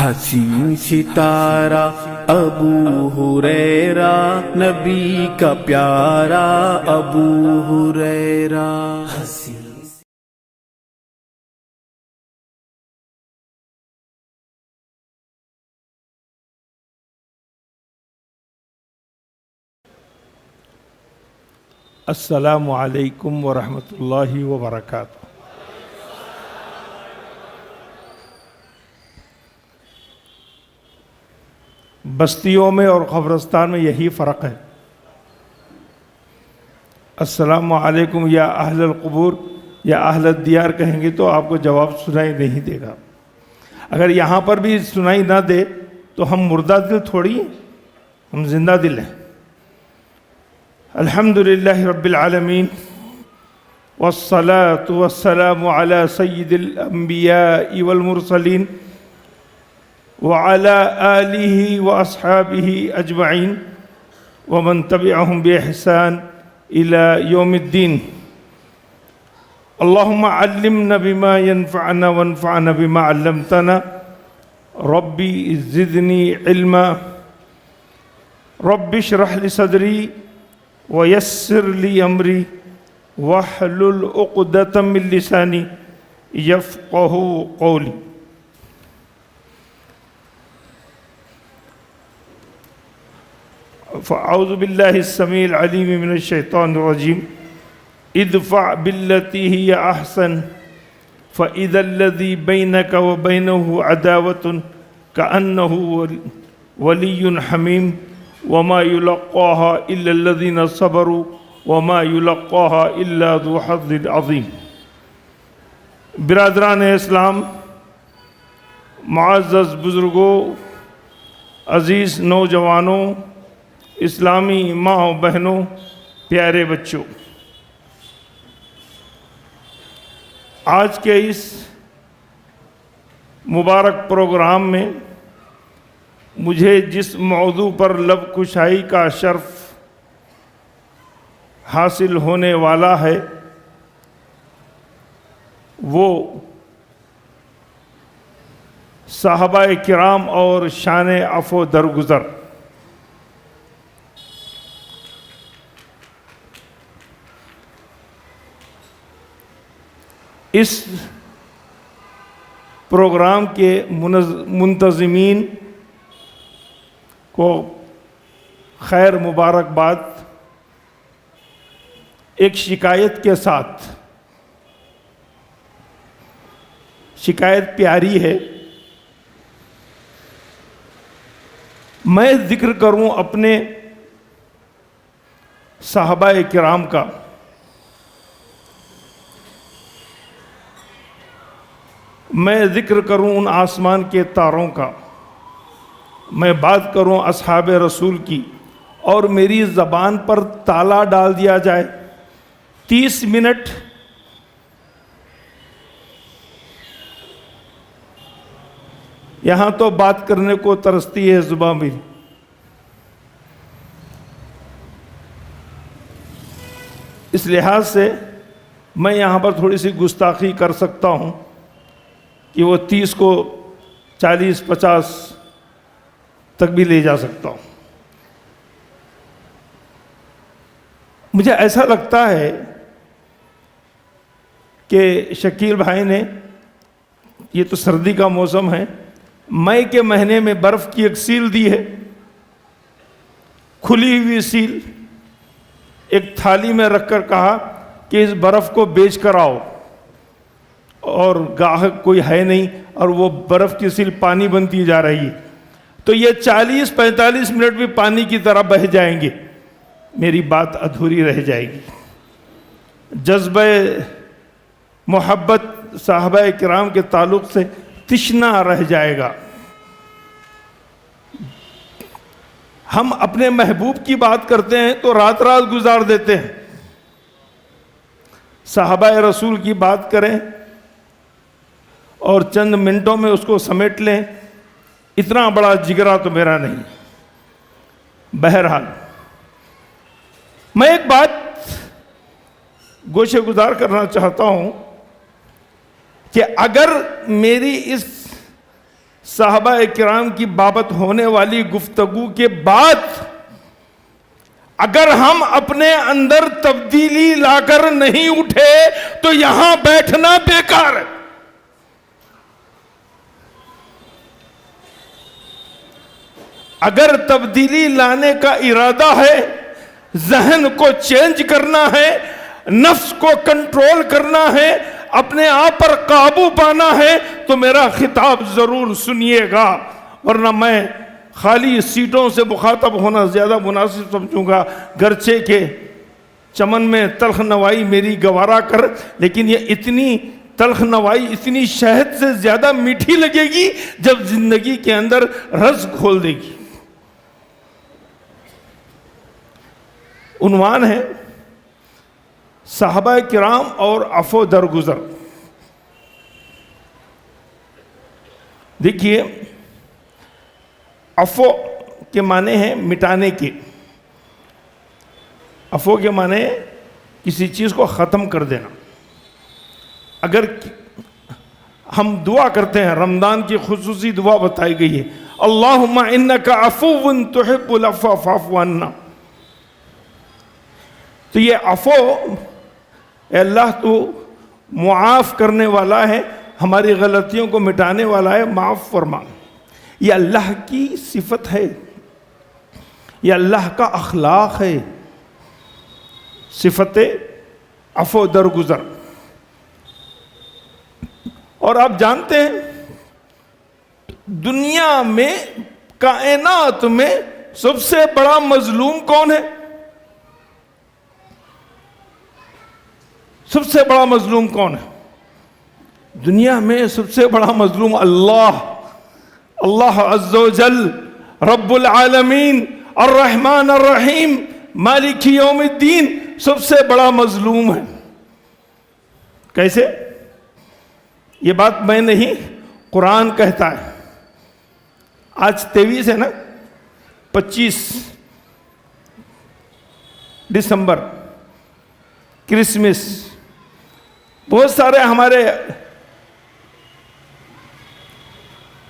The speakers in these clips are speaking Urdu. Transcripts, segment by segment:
حسین ستارہ ابو ہریرہ، نبی کا پیارا ابو ہریرہ۔ السلام علیکم ورحمۃ اللہ وبرکاتہ۔ بستیوں میں اور قبرستان میں یہی فرق ہے۔ السلام علیکم یا اہل القبور یا اہل الدیار کہیں گے تو آپ کو جواب سنائی نہیں دے گا۔ اگر یہاں پر بھی سنائی نہ دے تو ہم مردہ دل تھوڑی ہیں، ہم زندہ دل ہیں۔ الحمدللہ رب العالمین والصلاة والسلام علی سید الانبیاء والمرسلین وعلى آلہ واصحابہ اجمعین ومن تبعہم بإحسان الى یوم الدین۔ اللہم علمنا بما ينفعنا وانفعنا بما علمتنا، ربی زدنی علما، رب اشرح لی صدری ویسر لی امری واحلل عقدۃ من لسانی یفقہوا قولی۔ فاعوذ باللہ السمیع العلیم من الشیطان الرجیم، ادفع بالتی ہی احسن فاذا الذی بینک وبینہ عداوۃ کأنہ ولی حمیم وما یلقاها الا الذین صبروا وما یلقاها الا ذو حظ عظیم۔ برادران اسلام، معزز بزرگوں، عزیز نوجوانوں، اسلامی ماں و بہنوں، پیارے بچوں، آج کے اس مبارک پروگرام میں مجھے جس موضوع پر لب کشائی کا شرف حاصل ہونے والا ہے وہ صحابہ کرام اور شان عفو درگزر۔ اس پروگرام کے منتظمین کو خیر مبارکباد۔ ایک شکایت کے ساتھ، شکایت پیاری ہے، میں ذکر کروں اپنے صحابہ کرام کا۔ میں ذکر کروں ان آسمان کے تاروں کا، میں بات کروں اصحاب رسول کی، اور میری زبان پر تالا ڈال دیا جائے 30 منٹ یہاں تو بات کرنے کو ترستی ہے زبان بھی۔ اس لحاظ سے میں یہاں پر تھوڑی سی گستاخی کر سکتا ہوں کہ وہ 30 کو 40-50 تک بھی لے جا سکتا ہوں۔ مجھے ایسا لگتا ہے کہ شکیل بھائی نے، یہ تو سردی کا موسم ہے، مئی کے مہینے میں برف کی ایک سیل دی ہے، کھلی ہوئی سیل، ایک تھالی میں رکھ کر کہا کہ اس برف کو بیچ کر آؤ، اور گاہک کوئی ہے نہیں، اور وہ برف کی سیل پانی بنتی جا رہی ہے، تو یہ 40-45 منٹ بھی پانی کی طرح بہہ جائیں گے، میری بات ادھوری رہ جائے گی۔ جذبہ محبت صحابہ کرام کے تعلق سے تشنا رہ جائے گا۔ ہم اپنے محبوب کی بات کرتے ہیں تو رات رات گزار دیتے ہیں، صحابہ رسول کی بات کریں اور چند منٹوں میں اس کو سمیٹ لیں، اتنا بڑا جگرا تو میرا نہیں۔ بہرحال میں ایک بات گوشے گزار کرنا چاہتا ہوں کہ اگر میری اس صحابہ کرام کی بابت ہونے والی گفتگو کے بعد اگر ہم اپنے اندر تبدیلی لا کر نہیں اٹھے تو یہاں بیٹھنا بیکار ہے. اگر تبدیلی لانے کا ارادہ ہے، ذہن کو چینج کرنا ہے، نفس کو کنٹرول کرنا ہے، اپنے آپ پر قابو پانا ہے، تو میرا خطاب ضرور سنیے گا، ورنہ میں خالی سیٹوں سے مخاطب ہونا زیادہ مناسب سمجھوں گا. گرچہ کہ چمن میں تلخ نوائی میری گوارا کر، لیکن یہ اتنی تلخ نوائی اتنی شہد سے زیادہ میٹھی لگے گی جب زندگی کے اندر رس کھول دے گی. عنوان ہے صحابہ کرام اور عفو درگزر. دیکھیے، عفو کے معنی ہیں مٹانے کے. عفو کے معنی ہے کسی چیز کو ختم کر دینا. اگر ہم دعا کرتے ہیں، رمضان کی خصوصی دعا بتائی گئی ہے، اللہم انکا عفو تحب العفو فاعف عنا. تو یہ عفو، اے اللہ تو معاف کرنے والا ہے، ہماری غلطیوں کو مٹانے والا ہے، معاف فرما. یہ اللہ کی صفت ہے، یہ اللہ کا اخلاق ہے، صفت عفو درگزر. اور آپ جانتے ہیں دنیا میں، کائنات میں سب سے بڑا مظلوم کون ہے؟ سب سے بڑا مظلوم کون ہے دنیا میں؟ سب سے بڑا مظلوم اللہ، اللہ عز و جل، رب العالمین، الرحمن الرحیم، مالک یوم الدین سب سے بڑا مظلوم ہے. کیسے؟ یہ بات میں نہیں، قرآن کہتا ہے. آج 23 ہے نا، 25 دسمبر، کرسمس. بہت سارے ہمارے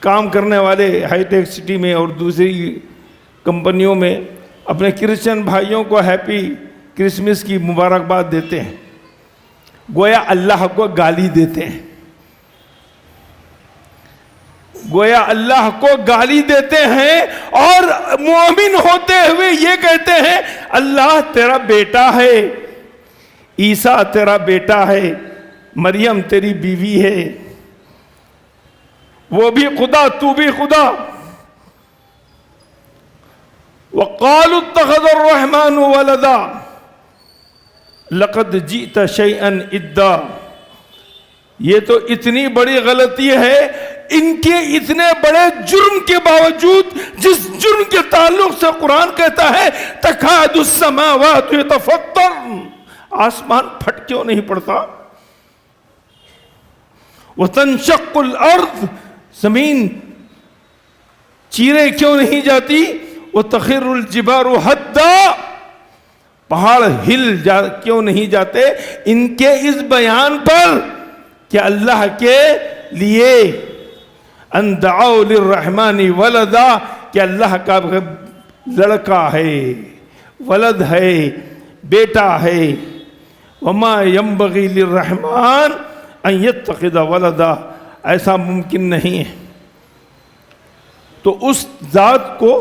کام کرنے والے ہائی ٹیک سٹی میں اور دوسری کمپنیوں میں اپنے کرسچن بھائیوں کو ہیپی کرسمس کی مبارکباد دیتے ہیں، گویا اللہ کو گالی دیتے ہیں. گویا اللہ کو گالی دیتے ہیں اور مومن ہوتے ہوئے یہ کہتے ہیں اللہ تیرا بیٹا ہے، عیسیٰ تیرا بیٹا ہے، مریم تیری بیوی ہے، وہ بھی خدا تو بھی خدا. وَقَالُوا اتَّخَذَ الرَّحْمَنُ وَلَدًا لَقَدْ جِئْتَ شَيْئًا إِدًّا. یہ تو اتنی بڑی غلطی ہے، ان کے اتنے بڑے جرم کے باوجود، جس جرم کے تعلق سے قرآن کہتا ہے تَكَادُ السَّمَاوَاتُ يَتَفَطَّرْنَ، آسمان پھٹ کیوں نہیں پڑتا؟ وَتَنشَقُّ الْأَرْضُ، زمین چیرے کیوں نہیں جاتی؟ وَتَخِرُّ الْجِبَالُ هَدًّا، پہاڑ ہل کیوں نہیں جاتے؟ ان کے اس بیان پر کہ اللہ کے لیے ان دعوا للرحمن ولدا، کہ اللہ کا لڑکا ہے، ولد ہے، بیٹا ہے. وما ينبغي للرحمن ان يتخذ ولدا، ایسا ممکن نہیں ہے. تو اس ذات کو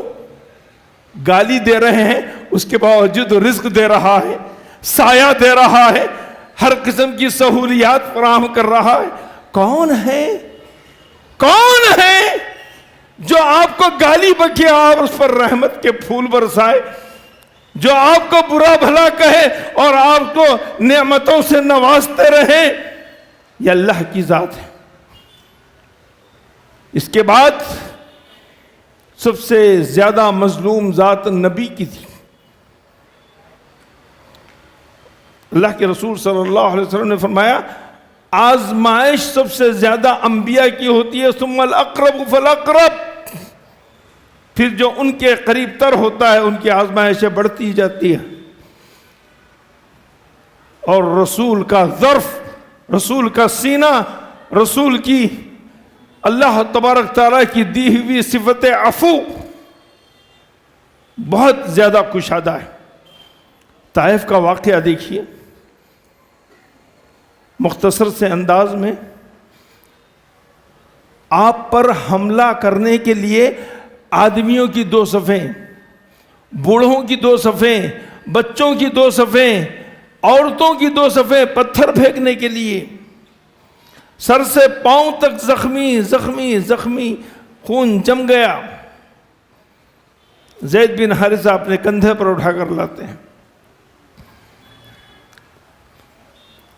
گالی دے رہے ہیں، اس کے باوجود رزق دے رہا ہے، سایہ دے رہا ہے، ہر قسم کی سہولیات فراہم کر رہا ہے. کون ہے؟ کون ہے جو آپ کو گالی بکے اور اس پر رحمت کے پھول برسائے، جو آپ کو برا بھلا کہے اور آپ کو نعمتوں سے نوازتے رہے؟ یہ اللہ کی ذات ہے. اس کے بعد سب سے زیادہ مظلوم ذات نبی کی تھی. اللہ کے رسول صلی اللہ علیہ وسلم نے فرمایا آزمائش سب سے زیادہ انبیاء کی ہوتی ہے، ثم الاقرب فالاقرب، پھر جو ان کے قریب تر ہوتا ہے ان کی آزمائشیں بڑھتی جاتی ہے. اور رسول کا ظرف، رسول کا سینہ، رسول کی اللہ تبارک تعالیٰ کی دی ہوئی صفت عفو بہت زیادہ کشادہ ہے۔ طائف کا واقعہ دیکھیے، مختصر سے انداز میں، آپ پر حملہ کرنے کے لیے آدمیوں کی 2 صفیں، بوڑھوں کی 2 صفیں، بچوں کی 2 صفیں، عورتوں کی 2 صفیں پتھر پھینکنے کے لیے، سر سے پاؤں تک زخمی زخمی زخمی، خون جم گیا۔ زید بن حارثہ اپنے کندھے پر اٹھا کر لاتے ہیں۔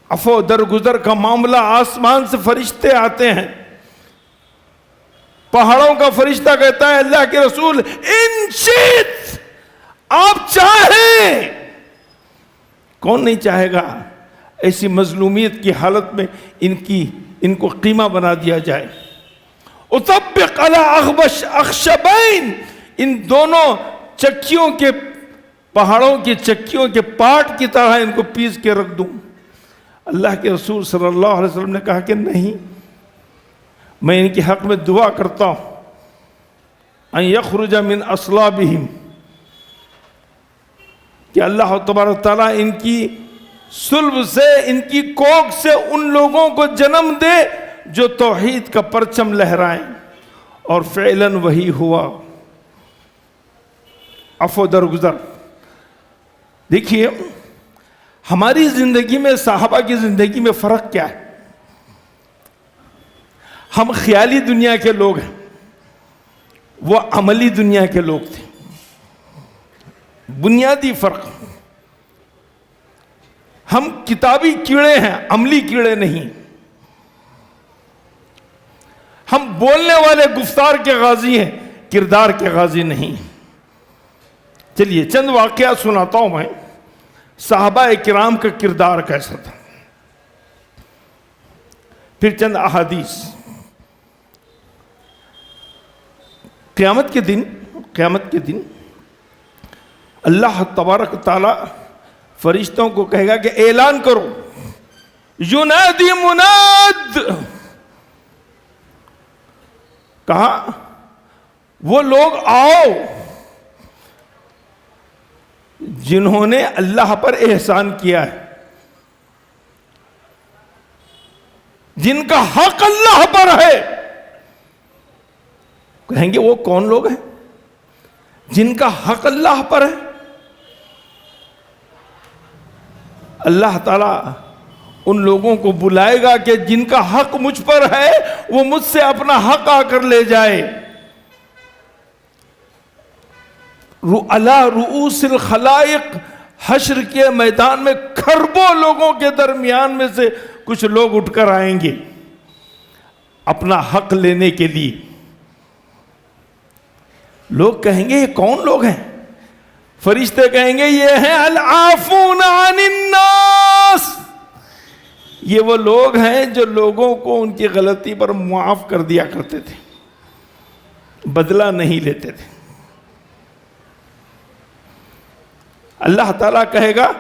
عفو درگزر کا معاملہ، آسمان سے فرشتے آتے ہیں، پہاڑوں کا فرشتہ کہتا ہے اللہ کے رسول ان شئت، آپ چاہیں۔ کون نہیں چاہے گا ایسی مظلومیت کی حالت میں ان کو قیمہ بنا دیا جائے۔ اطبق علی اخبش اخشبین، ان دونوں چکیوں کے، پہاڑوں کی چکیوں کے پاٹ کی طرح ان کو پیس کے رکھ دوں۔ اللہ کے رسول صلی اللہ علیہ وسلم نے کہا کہ نہیں، میں ان کے حق میں دعا کرتا ہوں ان یخرج من اصلابہم، کہ اللہ تبارک تعالیٰ ان کی صلب سے، ان کی کوکھ سے ان لوگوں کو جنم دے جو توحید کا پرچم لہرائیں، اور فعلاً وہی ہوا۔ عفو درگزر دیکھیے، ہماری زندگی میں صحابہ کی زندگی میں فرق کیا ہے؟ ہم خیالی دنیا کے لوگ ہیں، وہ عملی دنیا کے لوگ تھے۔ بنیادی فرق، ہم کتابی کیڑے ہیں، عملی کیڑے نہیں۔ ہم بولنے والے گفتار کے غازی ہیں، کردار کے غازی نہیں۔ چلیے چند واقعات سناتا ہوں میں، صحابہ کرام کا کردار کیسا تھا، پھر چند احادیث۔ قیامت کے دن اللہ تبارک تعالی فرشتوں کو کہے گا کہ اعلان کرو، ینادی مناد، کہا وہ لوگ آؤ جنہوں نے اللہ پر احسان کیا ہے، جن کا حق اللہ پر ہے۔ کہیں گے وہ کون لوگ ہیں جن کا حق اللہ پر ہے؟ اللہ تعالیٰ ان لوگوں کو بلائے گا کہ جن کا حق مجھ پر ہے وہ مجھ سے اپنا حق آ کر لے جائے۔ علی رؤوس الخلائق، حشر کے میدان میں کھربوں لوگوں کے درمیان میں سے کچھ لوگ اٹھ کر آئیں گے اپنا حق لینے کے لیے۔ لوگ کہیں گے یہ کون لوگ ہیں؟ فرشتے کہیں گے یہ ہیں العافون عن الناس، یہ وہ لوگ ہیں جو لوگوں کو ان کی غلطی پر معاف کر دیا کرتے تھے، بدلہ نہیں لیتے تھے۔ اللہ تعالیٰ کہے گا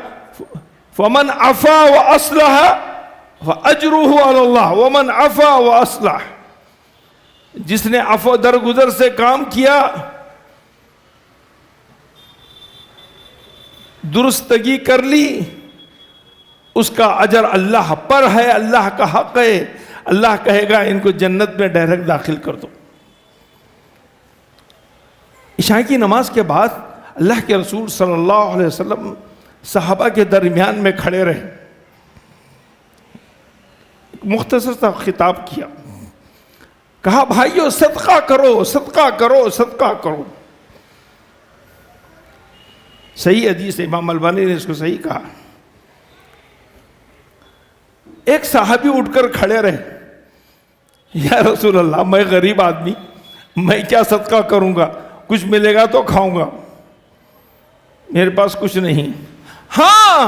فمن عفا واصلح فاجرہ علی اللہ، ومن عفا واصلح، جس نے عفو درگزر سے کام کیا، درستگی کر لی، اس کا اجر اللہ پر ہے، اللہ کا حق ہے۔ اللہ کہے گا ان کو جنت میں ڈائریکٹ داخل کر دو۔ عشاء کی نماز کے بعد اللہ کے رسول صلی اللہ علیہ وسلم صحابہ کے درمیان میں کھڑے رہے، مختصر سا خطاب کیا، کہا بھائیو صدقہ کرو، صدقہ کرو، صدقہ کرو۔ صحیح حدیث، امام البانی نے اس کو صحیح کہا۔ ایک صحابی اٹھ کر کھڑے رہے، یا رسول اللہ میں غریب آدمی، میں کیا صدقہ کروں گا؟ کچھ ملے گا تو کھاؤں گا، میرے پاس کچھ نہیں۔ ہاں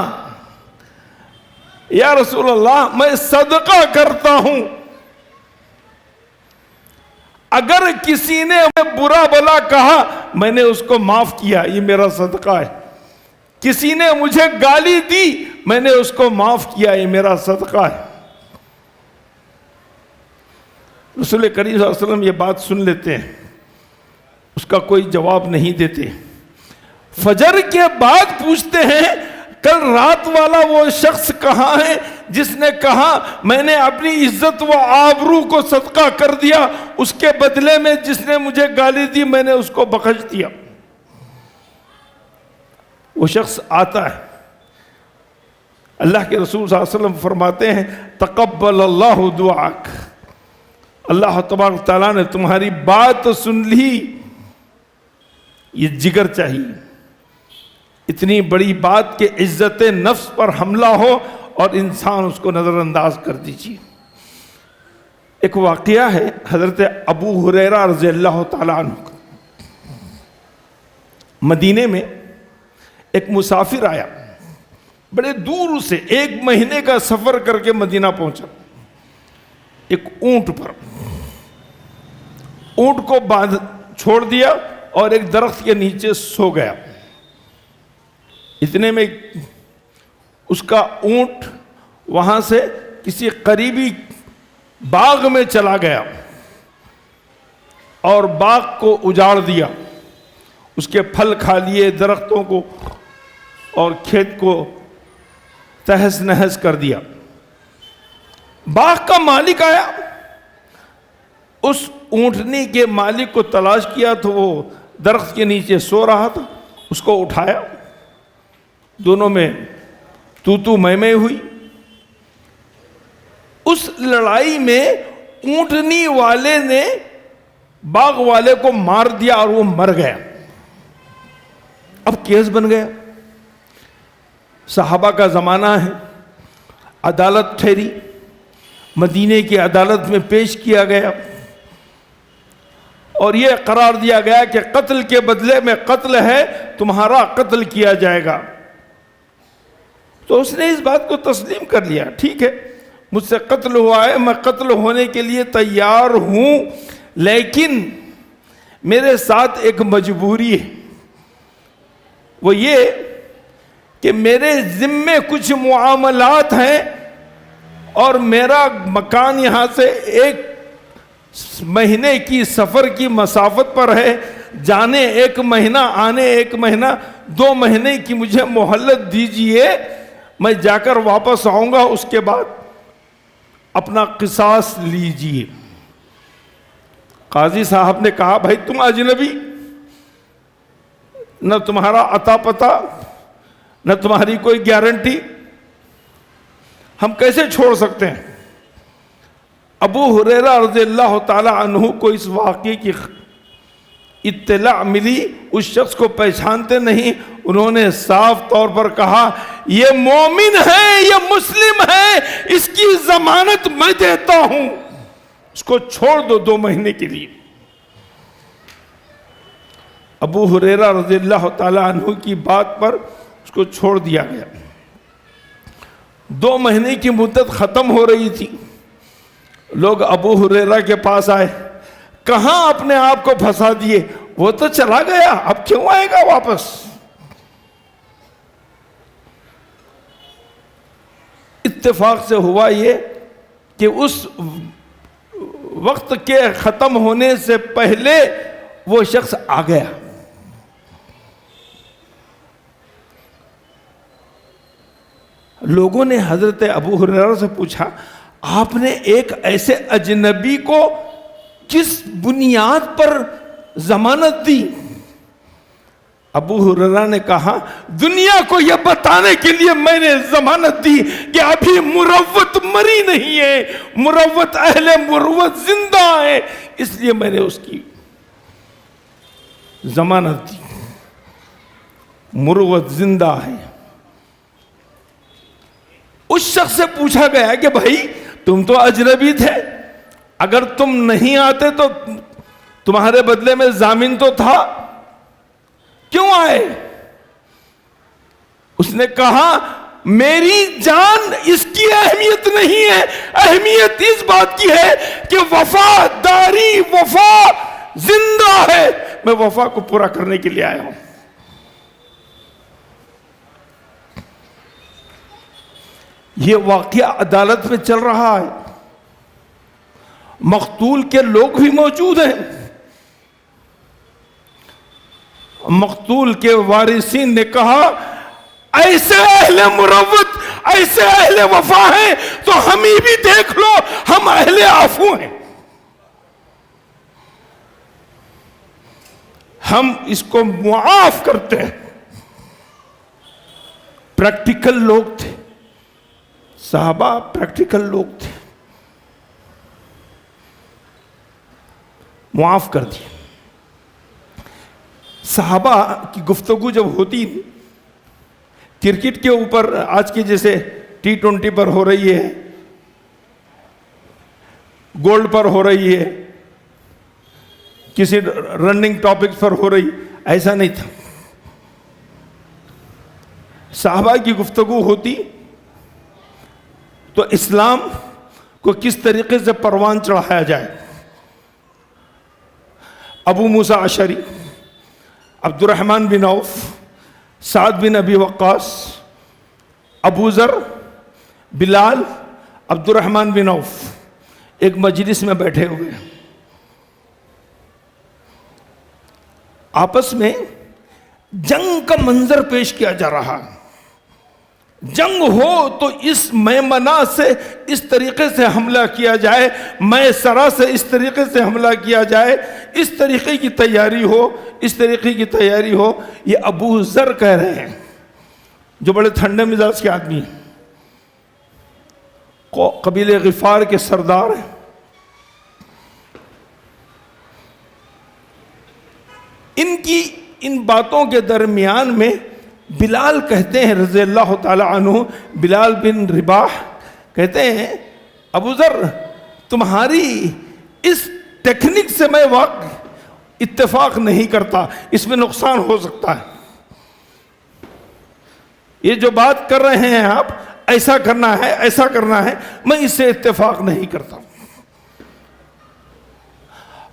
یا رسول اللہ میں صدقہ کرتا ہوں، اگر کسی نے برا بلا کہا میں نے اس کو معاف کیا، یہ میرا صدقہ ہے۔ کسی نے مجھے گالی دی میں نے اس کو معاف کیا، یہ میرا صدقہ ہے۔ رسول کریم صلی اللہ علیہ وسلم یہ بات سن لیتے ہیں، اس کا کوئی جواب نہیں دیتے۔ فجر کے بعد پوچھتے ہیں کل رات والا وہ شخص کہاں ہے جس نے کہا میں نے اپنی عزت و آبرو کو صدقہ کر دیا، اس کے بدلے میں جس نے مجھے گالی دی میں نے اس کو بخش دیا۔ وہ شخص آتا ہے، اللہ کے رسول صلی اللہ علیہ وسلم فرماتے ہیں تقبل اللہ دعاک، اللہ تبارک تعالیٰ نے تمہاری بات تو سن لی۔ یہ جگر چاہیے، اتنی بڑی بات کہ عزت نفس پر حملہ ہو اور انسان اس کو نظر انداز کر دیجیے۔ ایک واقعہ ہے حضرت ابو ہریرہ رضی اللہ تعالیٰ عنہ کا۔ مدینے میں ایک مسافر آیا، بڑے دور سے 1 مہینے کا سفر کر کے مدینہ پہنچا، ایک اونٹ پر۔ اونٹ کو باندھ چھوڑ دیا اور ایک درخت کے نیچے سو گیا۔ اتنے میں اس کا اونٹ وہاں سے کسی قریبی باغ میں چلا گیا اور باغ کو اجاڑ دیا، اس کے پھل کھا لیے، درختوں کو اور کھیت کو تہس نہس کر دیا۔ باغ کا مالک آیا، اس اونٹنی کے مالک کو تلاش کیا تو وہ درخت کے نیچے سو رہا تھا، اس کو اٹھایا، دونوں میں تو میں ہوئی۔ اس لڑائی میں اونٹنی والے نے باغ والے کو مار دیا اور وہ مر گیا۔ اب کیس بن گیا، صحابہ کا زمانہ ہے، عدالت ٹھہری، مدینے کی عدالت میں پیش کیا گیا اور یہ قرار دیا گیا کہ قتل کے بدلے میں قتل ہے، تمہارا قتل کیا جائے گا۔ تو اس نے اس بات کو تسلیم کر لیا، ٹھیک ہے مجھ سے قتل ہوا ہے، میں قتل ہونے کے لیے تیار ہوں، لیکن میرے ساتھ ایک مجبوری ہے، وہ یہ کہ میرے ذمے کچھ معاملات ہیں اور میرا مکان یہاں سے 1 مہینے کی سفر کی مسافت پر ہے، جانے 1 مہینہ آنے 1 مہینہ، 2 مہینے کی مجھے مہلت دیجئے، میں جا کر واپس آؤں گا، اس کے بعد اپنا قصاص لیجئے۔ قاضی صاحب نے کہا بھائی تم اجنبی، نہ تمہارا عطا پتہ، نہ تمہاری کوئی گارنٹی، ہم کیسے چھوڑ سکتے ہیں؟ ابو ہریرہ رضی اللہ تعالی عنہ کو اس واقعے کی اطلاع ملی، اس شخص کو پہچانتے نہیں، انہوں نے صاف طور پر کہا یہ مومن ہے، یہ مسلم ہے، اس کی ضمانت میں دیتا ہوں، اس کو چھوڑ دو 2 مہینے کے لیے۔ ابو ہریرہ رضی اللہ تعالی عنہ کی بات پر اس کو چھوڑ دیا گیا۔ 2 مہینے کی مدت ختم ہو رہی تھی، لوگ ابو ہریرہ کے پاس آئے، کہاں اپنے آپ کو پھنسا دیے، وہ تو چلا گیا، اب کیوں آئے گا واپس؟ اتفاق سے ہوا یہ کہ اس وقت کے ختم ہونے سے پہلے وہ شخص آ گیا۔ لوگوں نے حضرت ابو ہریرہ سے پوچھا آپ نے ایک ایسے اجنبی کو کس بنیاد پر ضمانت دی؟ ابو ہریرہ نے کہا دنیا کو یہ بتانے کے لیے میں نے ضمانت دی کہ ابھی مروت مری نہیں ہے، مروت اہل مروت زندہ ہے، اس لیے میں نے اس کی ضمانت دی، مروت زندہ ہے۔ اس شخص سے پوچھا گیا کہ بھائی تم تو اجنبی تھے، اگر تم نہیں آتے تو تمہارے بدلے میں ضامن تو تھا، کیوں آئے؟ اس نے کہا میری جان اس کی اہمیت نہیں ہے، اہمیت اس بات کی ہے کہ وفاداری، وفا زندہ ہے، میں وفا کو پورا کرنے کے لیے آیا ہوں۔ یہ واقعہ عدالت میں چل رہا ہے مقتول کے لوگ بھی موجود ہیں. مقتول کے وارثین نے کہا ایسے اہل مروت، ایسے اہل وفا ہیں تو ہمیں بھی دیکھ لو، ہم اہل عفو ہیں. ہم اس کو معاف کرتے ہیں. پریکٹیکل لوگ تھے صحابہ، پریکٹیکل لوگ تھے، معاف کر دیے. صحابہ کی گفتگو جب ہوتی کرکٹ کے اوپر، آج کی جیسے T20 پر ہو رہی ہے، گولڈ پر ہو رہی ہے، کسی رننگ ٹاپکس پر ہو رہی، ایسا نہیں تھا. صحابہ کی گفتگو ہوتی تو اسلام کو کس طریقے سے پروان چڑھایا جائے. ابو موسیٰ اشعری، عبد الرحمن بن عوف، سعد بن ابی وقاص، ابو ذر، بلال، عبد الرحمن بن عوف ایک مجلس میں بیٹھے ہوئے، آپس میں جنگ کا منظر پیش کیا جا رہا. جنگ ہو تو اس میمنہ سے اس طریقے سے حملہ کیا جائے، میسرہ سے اس طریقے سے حملہ کیا جائے، اس طریقے کی تیاری ہو، اس طریقے کی تیاری ہو. یہ ابو ذر کہہ رہے ہیں جو بڑے ٹھنڈے مزاج کے آدمی ہیں، قبیلہ غفار کے سردار ہیں. ان کی ان باتوں کے درمیان میں بلال کہتے ہیں رضی اللہ تعالی عنہ، بلال بن رباح کہتے ہیں ابو ذر تمہاری اس ٹیکنک سے میں اتفاق نہیں کرتا، اس میں نقصان ہو سکتا ہے. یہ جو بات کر رہے ہیں آپ، ایسا کرنا ہے، ایسا کرنا ہے، میں اس سے اتفاق نہیں کرتا.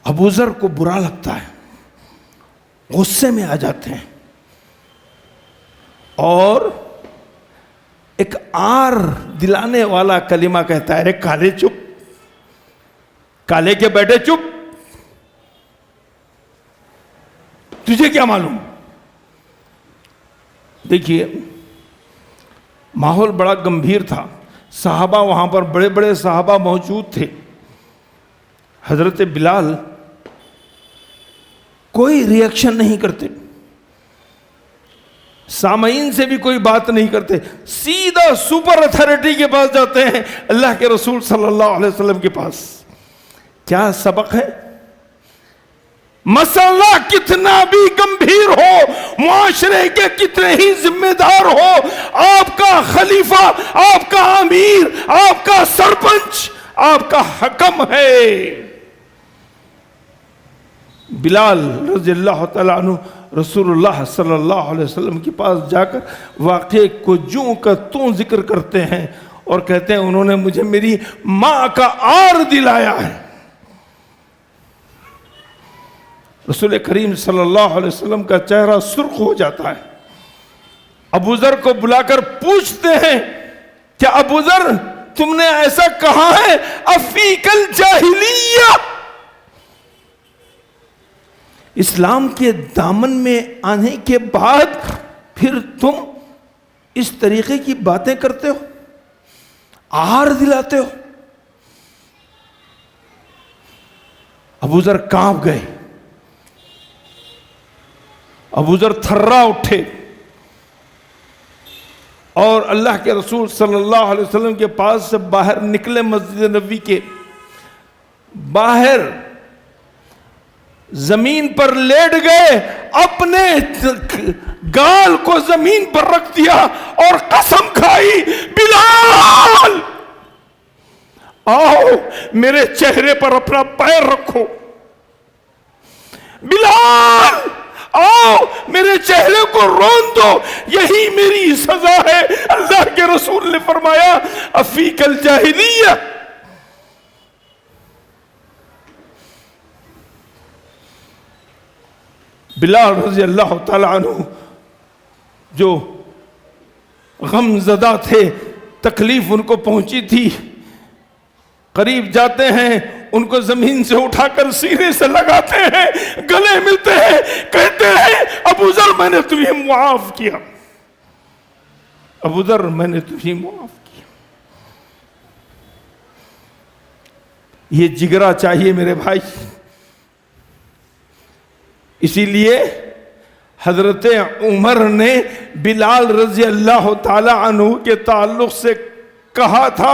ابو ذر کو برا لگتا ہے، غصے میں آ جاتے ہیں اور ایک آر دلانے والا کلمہ کہتا ہے، ارے کالے چپ، کالے کے بیٹے چپ، تجھے کیا معلوم. دیکھیے ماحول بڑا گمبھیر تھا، صحابہ وہاں پر بڑے بڑے صحابہ موجود تھے. حضرت بلال کوئی ری ایکشن نہیں کرتے، سامعین سے بھی کوئی بات نہیں کرتے، سیدھا سپر اتھارٹی کے پاس جاتے ہیں، اللہ کے رسول صلی اللہ علیہ وسلم کے پاس. کیا سبق ہے؟ مسئلہ کتنا بھی گمبھیر ہو، معاشرے کے کتنے ہی ذمہ دار ہو، آپ کا خلیفہ، آپ کا امیر، آپ کا سرپنچ، آپ کا حکم ہے. بلال رضی اللہ تعالیٰ عنہ رسول اللہ صلی اللہ علیہ وسلم کے پاس جا کر واقعے کو جوں کا توں ذکر کرتے ہیں اور کہتے ہیں انہوں نے مجھے میری ماں کا آر دلایا ہے. رسول کریم صلی اللہ علیہ وسلم کا چہرہ سرخ ہو جاتا ہے. ابو ذر کو بلا کر پوچھتے ہیں کہ ابو ذر تم نے ایسا کہا ہے، افیک الجاہلیہ، اسلام کے دامن میں آنے کے بعد پھر تم اس طریقے کی باتیں کرتے ہو، آر دلاتے ہو. ابو ذر کانپ گئے، ابو ذر تھرا اٹھے اور اللہ کے رسول صلی اللہ علیہ وسلم کے پاس سے باہر نکلے. مسجد نبوی کے باہر زمین پر لیٹ گئے، اپنے گال کو زمین پر رکھ دیا اور قسم کھائی، بلال آؤ میرے چہرے پر اپنا پیر رکھو، بلال آؤ میرے چہرے کو رون دو، یہی میری سزا ہے. اللہ کے رسول نے فرمایا افیک الجاہلیہ. بلال رضی اللہ تعالی عنہ جو غم زدہ تھے، تکلیف ان کو پہنچی تھی، قریب جاتے ہیں، ان کو زمین سے اٹھا کر سینے سے لگاتے ہیں, گلے ملتے ہیں, کہتے ہیں ابو ذر میں نے تمہیں معاف کیا, ابو ذر میں نے تمہیں معاف کیا. یہ جگرا چاہیے میرے بھائی. اسی لیے حضرت عمر نے بلال رضی اللہ تعالی عنہ کے تعلق سے کہا تھا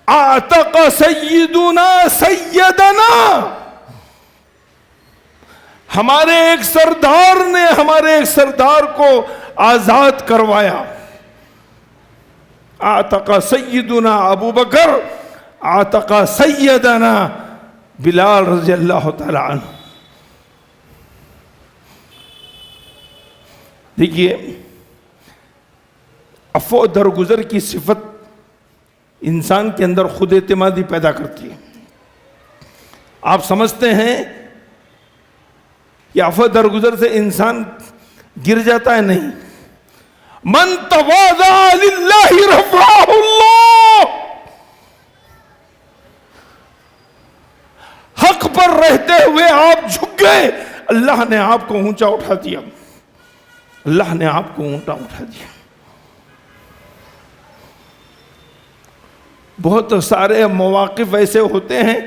اعتق سیدنا سیدنا, ہمارے ایک سردار نے ہمارے ایک سردار کو آزاد کروایا. اعتق سیدنا ابو بکر, اعتق سیدنا بلال رضی اللہ تعالی عنہ. دیکھیے عفو درگزر کی صفت انسان کے اندر خود اعتمادی پیدا کرتی ہے. آپ سمجھتے ہیں کہ عفو درگزر سے انسان گر جاتا ہے؟ نہیں. من تواضع للہ رفعہ اللہ, حق پر رہتے ہوئے آپ جھک گئے, اللہ نے آپ کو اونچا اٹھا دیا, اللہ نے آپ کو اونچا اٹھا دیا. بہت سارے مواقف ایسے ہوتے ہیں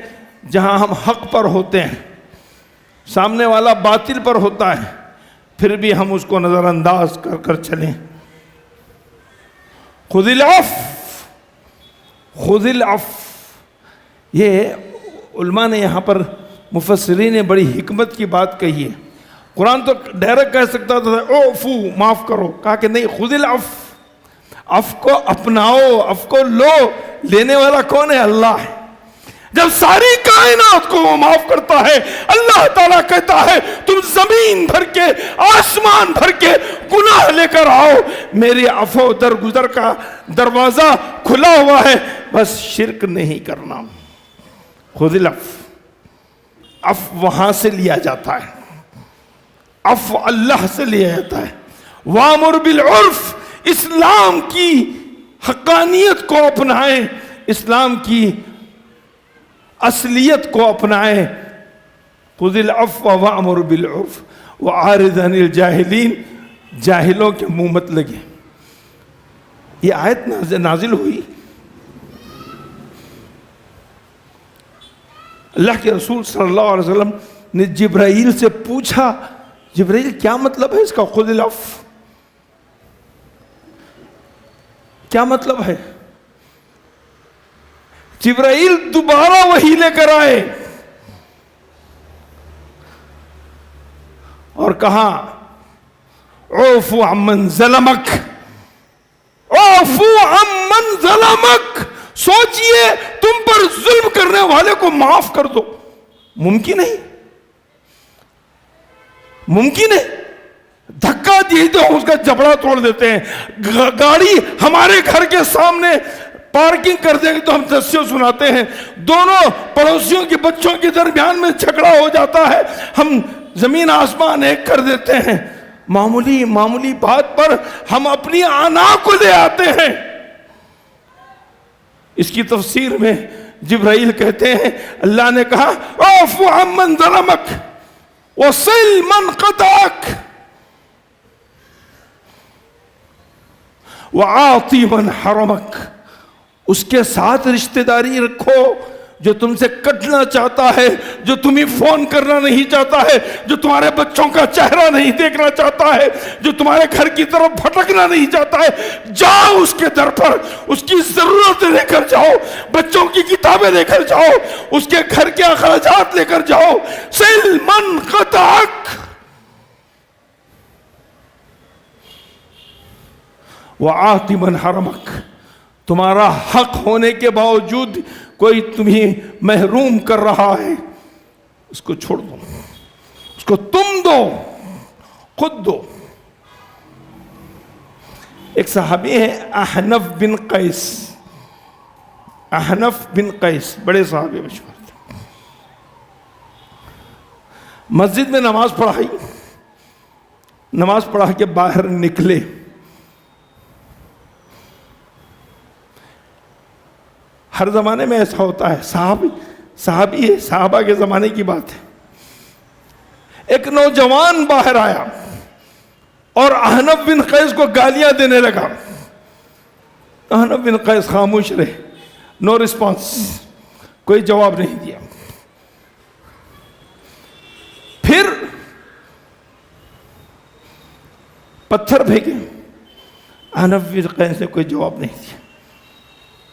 جہاں ہم حق پر ہوتے ہیں, سامنے والا باطل پر ہوتا ہے, پھر بھی ہم اس کو نظر انداز کر کر چلیں. خذ العفو, خذ العفو. یہ علماء نے یہاں پر مفسرین نے بڑی حکمت کی بات کہی ہے. قرآن تو ڈائریکٹ کہہ سکتا تھا اوفو, معاف کرو, کہا کہ نہیں, خذ العفو, عفو کو اپناؤ, عفو کو لو. لینے والا کون ہے؟ اللہ ہے. جب ساری کائنات کو وہ معاف کرتا ہے, اللہ تعالیٰ کہتا ہے تم زمین بھر کے آسمان بھر کے گناہ لے کر آؤ, میرے عفو درگزر کا دروازہ کھلا ہوا ہے, بس شرک نہیں کرنا. خذ العفو, عفو وہاں سے لیا جاتا ہے, عفو اللہ سے لیا جاتا ہے. وامر بالعرف, اسلام کی حقانیت کو اپنائیں, اسلام کی اصلیت کو اپنائیں. خذ العفو وامر بالعرف واعرض عن الجاہلین, جاہلوں کے منہ مت لگے. یہ آیت نازل ہوئی, اللہ کے رسول صلی اللہ علیہ وسلم نے جبرائیل سے پوچھا, جبرائیل کیا مطلب ہے اس کا خذ العفو, کیا مطلب ہے؟ جبرائیل دوبارہ وحی لے کر آئے اور کہا اعفو عمن ظلمک, اعفو عمن ظلمک. سوچئے تم پر ظلم کرنے والے کو معاف کر دو. ممکن نہیں, ممکن ہے. دھکا دیے تو اس کا جبڑا توڑ دیتے ہیں. گاڑی ہمارے گھر کے سامنے پارکنگ کر دیں گے تو ہم دسیوں سناتے ہیں, دونوں پڑوسیوں کے بچوں کے درمیان میں جھگڑا ہو جاتا ہے, ہم زمین آسمان ایک کر دیتے ہیں. معمولی معمولی بات پر ہم اپنی آنا کو لے آتے ہیں. اس کی تفسیر میں جبرائیل کہتے ہیں اللہ نے کہا اعفو عمن ظلمک وصل من قطعک وعاطی من حرمک. اس کے ساتھ رشتہ داری رکھو جو تم سے کٹنا چاہتا ہے, جو تمہیں فون کرنا نہیں چاہتا ہے, جو تمہارے بچوں کا چہرہ نہیں دیکھنا چاہتا ہے, جو تمہارے گھر کی طرف بھٹکنا نہیں چاہتا ہے. جاؤ اس کے در پر, اس کی ضرورتیں لے کر جاؤ, بچوں کی کتابیں لے کر جاؤ, اس کے گھر کے اخراجات لے کر جاؤ. سل من قطعک وآتی من حرمک. تمہارا حق ہونے کے باوجود کوئی تمہیں محروم کر رہا ہے, اس کو چھوڑ دو, اس کو تم دو, خود دو. ایک صحابی ہے احنف بن قیس, احنف بن قیس بڑے صحابی مشہور تھے. مسجد میں نماز پڑھائی, نماز پڑھا کے باہر نکلے, ہر زمانے میں ایسا ہوتا ہے. صحابی ہے، صحابہ کے زمانے کی بات ہے. ایک نوجوان باہر آیا اور احنف بن قیس کو گالیاں دینے لگا. احنف بن قیس خاموش رہے، نو رسپانس، کوئی جواب نہیں دیا. پھر پتھر پھینکے، احنف بن قیس نے کوئی جواب نہیں دیا.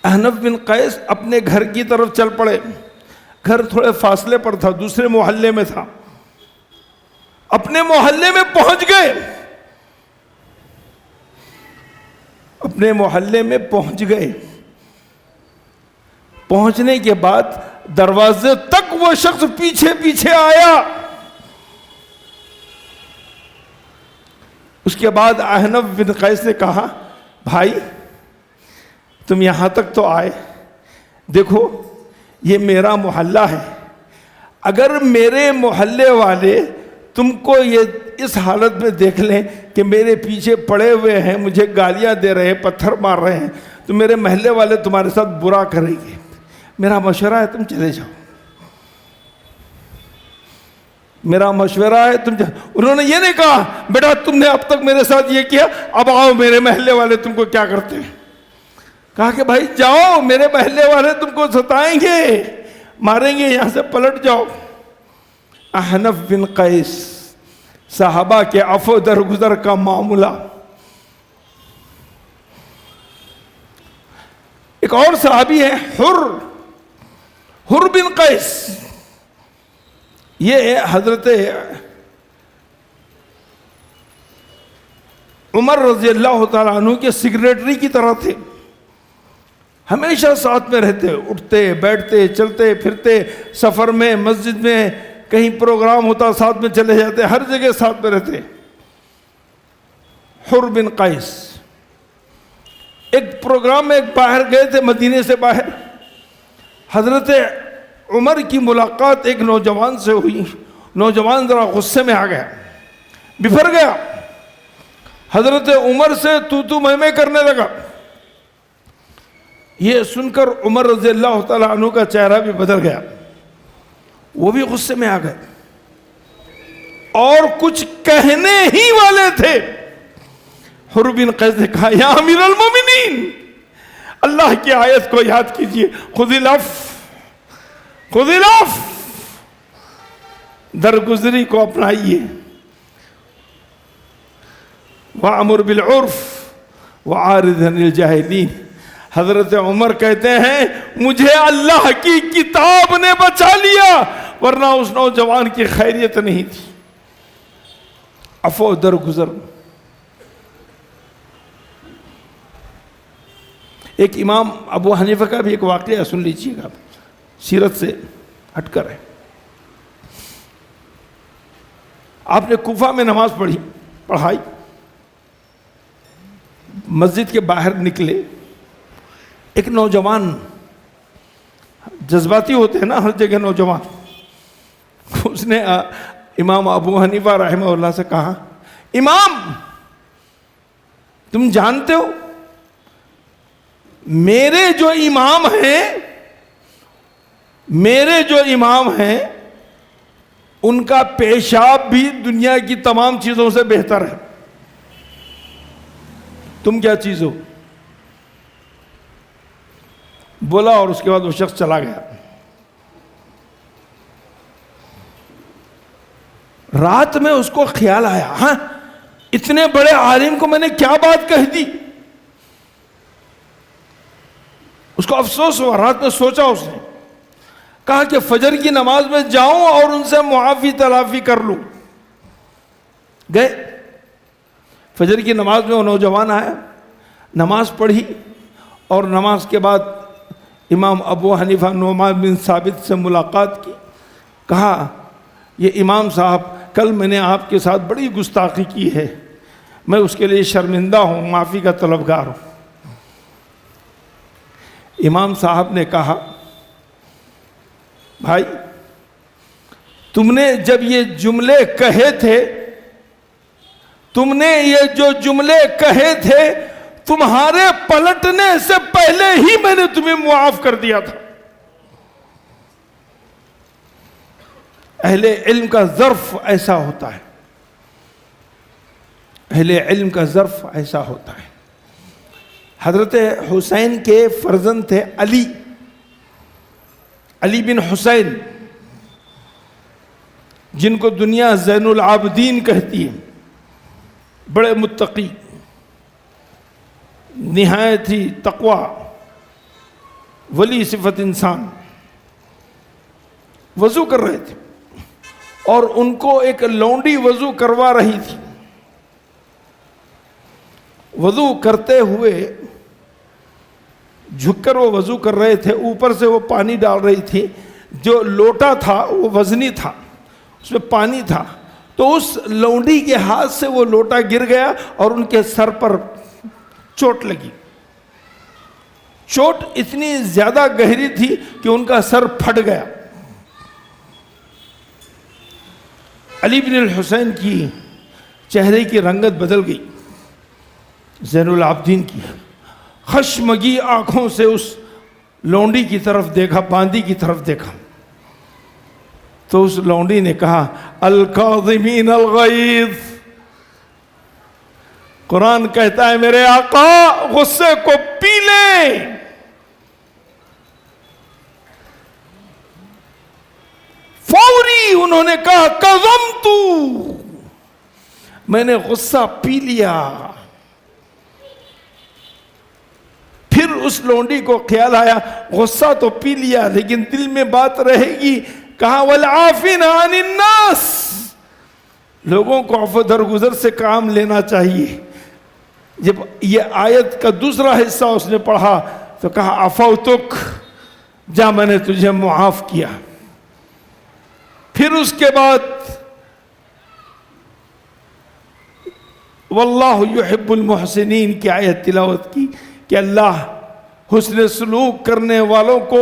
احنف بن قیس اپنے گھر کی طرف چل پڑے. گھر تھوڑے فاصلے پر تھا، دوسرے محلے میں تھا. اپنے محلے میں پہنچ گئے. اپنے محلے میں پہنچ گئے. پہنچنے کے بعد دروازے تک وہ شخص پیچھے پیچھے آیا. اس کے بعد احنف بن قیس نے کہا، بھائی تم یہاں تک تو آئے، دیکھو یہ میرا محلہ ہے. اگر میرے محلے والے تم کو یہ اس حالت میں دیکھ لیں کہ میرے پیچھے پڑے ہوئے ہیں، مجھے گالیاں دے رہے ہیں، پتھر مار رہے ہیں، تو میرے محلے والے تمہارے ساتھ برا کریں گے. میرا مشورہ ہے تم چلے جاؤ. میرا مشورہ ہے تم انہوں نے یہ نہیں کہا بیٹا تم نے اب تک میرے ساتھ یہ کیا، اب آؤ میرے محلے والے تم کو کیا کرتے ہیں. کہا کہ بھائی جاؤ، میرے محلے والے تم کو ستائیں گے، ماریں گے، یہاں سے پلٹ جاؤ. احنف بن قیس، صحابہ کے عفو درگزر کا معاملہ. ایک اور صحابی ہے حر بن قیس. یہ حضرت عمر رضی اللہ تعالیٰ عنہ کے سیکریٹری کی طرح تھے. ہمیشہ ساتھ میں رہتے، اٹھتے بیٹھتے چلتے پھرتے، سفر میں، مسجد میں، کہیں پروگرام ہوتا ساتھ میں چلے جاتے، ہر جگہ ساتھ میں رہتے. حر بن قیس ایک پروگرام میں باہر گئے تھے، مدینے سے باہر. حضرت عمر کی ملاقات ایک نوجوان سے ہوئی. نوجوان ذرا غصے میں آ گیا، بفر گیا، حضرت عمر سے تو میں کرنے لگا. یہ سن کر عمر رضی اللہ تعالیٰ عنہ کا چہرہ بھی بدل گیا، وہ بھی غصے میں آ گئے اور کچھ کہنے ہی والے تھے. حر بن قیس نے کہا، یا امیر المومنین، اللہ کی آیت کو یاد کیجئے، خذ العفو خذ العفو، درگزری کو اپنائیے. وَأَمُرْ بِالْعُرْفِ وَعَارِضْ عَنِ الْجَاهِلِينَ. حضرت عمر کہتے ہیں مجھے اللہ کی کتاب نے بچا لیا، ورنہ اس نوجوان کی خیریت نہیں تھی. عفو درگزر. ایک امام ابو حنیفہ کا بھی ایک واقعہ سن لیجیے گا، سیرت سے ہٹ کر ہے. آپ نے کوفہ میں نماز پڑھائی، مسجد کے باہر نکلے، ایک نوجوان، جذباتی ہوتے ہیں نا ہر جگہ نوجوان، اس نے امام ابو حنیفہ رحمہ اللہ سے کہا، امام تم جانتے ہو میرے جو امام ہیں ان کا پیشاب بھی دنیا کی تمام چیزوں سے بہتر ہے، تم کیا چیز ہو؟ بولا اور اس کے بعد وہ شخص چلا گیا. رات میں اس کو خیال آیا، ہاں اتنے بڑے عالم کو میں نے کیا بات کہہ دی. اس کو افسوس ہوا، رات میں سوچا، اس نے کہا کہ فجر کی نماز میں جاؤں اور ان سے معافی تلافی کر لوں. گئے فجر کی نماز میں، وہ نوجوان آیا، نماز پڑھی اور نماز کے بعد امام ابو حنیفہ نعمان بن ثابت سے ملاقات کی. کہا یہ امام صاحب کل میں نے آپ کے ساتھ بڑی گستاخی کی ہے، میں اس کے لیے شرمندہ ہوں، معافی کا طلبگار ہوں. امام صاحب نے کہا بھائی تم نے جب یہ جملے کہے تھے، تم نے یہ جو جملے کہے تھے تمہارے پلٹنے سے پہلے ہی میں نے تمہیں معاف کر دیا تھا. اہل علم کا ظرف ایسا ہوتا ہے. اہل علم کا ظرف ایسا ہوتا ہے. حضرت حسین کے فرزند تھے علی بن حسین، جن کو دنیا زین العابدین کہتی ہے. بڑے متقی، نہایت ہی تقوی، ولی صفت انسان. وضو کر رہے تھے اور ان کو ایک لونڈی وضو کروا رہی تھی. وضو کرتے ہوئے جھک کر وہ وضو کر رہے تھے، اوپر سے وہ پانی ڈال رہی تھی. جو لوٹا تھا وہ وزنی تھا، اس میں پانی تھا، تو اس لونڈی کے ہاتھ سے وہ لوٹا گر گیا اور ان کے سر پر چوٹ لگی. چوٹ اتنی زیادہ گہری تھی کہ ان کا سر پھٹ گیا. علی بن الحسین کی چہرے کی رنگت بدل گئی. زین العابدین کی خشمگی آنکھوں سے اس لونڈی کی طرف دیکھا، باندی کی طرف دیکھا، تو اس لونڈی نے کہا الکاظمین الغیظ. قرآن کہتا ہے میرے آقا غصے کو پی لیں. فوری انہوں نے کہا کظمتو، میں نے غصہ پی لیا. پھر اس لونڈی کو خیال آیا غصہ تو پی لیا لیکن دل میں بات رہے گی. کہا والعافین عن الناس، لوگوں کو عفو درگزر سے کام لینا چاہیے. جب یہ آیت کا دوسرا حصہ اس نے پڑھا تو کہا عفوتک، جا میں نے تجھے معاف کیا. پھر اس کے بعد واللہ یحب المحسنین کی آیت تلاوت کی کہ اللہ حسن سلوک کرنے والوں کو،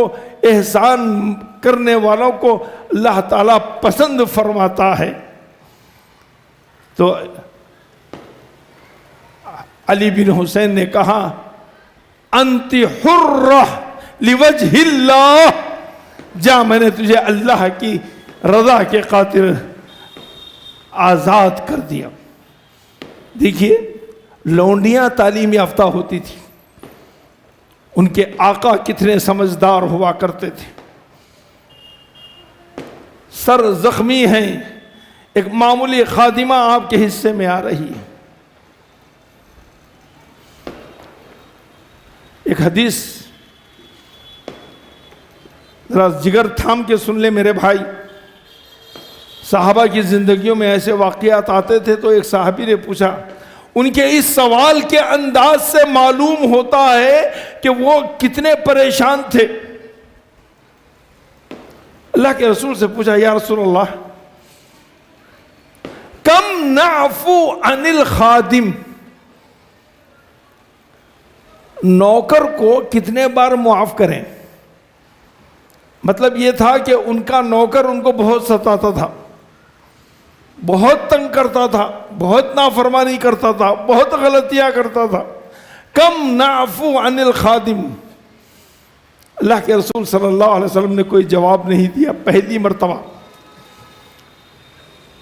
احسان کرنے والوں کو اللہ تعالیٰ پسند فرماتا ہے. تو علی بن حسین نے کہا انت حرہ لوجہ اللہ، جا میں نے تجھے اللہ کی رضا کے خاطر آزاد کر دیا. دیکھیے لونڈیاں تعلیم یافتہ ہوتی تھی، ان کے آقا کتنے سمجھدار ہوا کرتے تھے. سر زخمی ہیں، ایک معمولی خادمہ آپ کے حصے میں آ رہی ہے. ایک حدیث ذرا جگر تھام کے سن لے میرے بھائی. صحابہ کی زندگیوں میں ایسے واقعات آتے تھے تو ایک صحابی نے پوچھا. ان کے اس سوال کے انداز سے معلوم ہوتا ہے کہ وہ کتنے پریشان تھے. اللہ کے رسول سے پوچھا یا رسول اللہ کم نعفو عن الخادم، نوکر کو کتنے بار معاف کریں؟ مطلب یہ تھا کہ ان کا نوکر ان کو بہت ستاتا تھا، بہت تنگ کرتا تھا، بہت نافرمانی کرتا تھا، بہت غلطیاں کرتا تھا. کم نعفو عن الخادم. اللہ کے رسول صلی اللہ علیہ وسلم نے کوئی جواب نہیں دیا پہلی مرتبہ.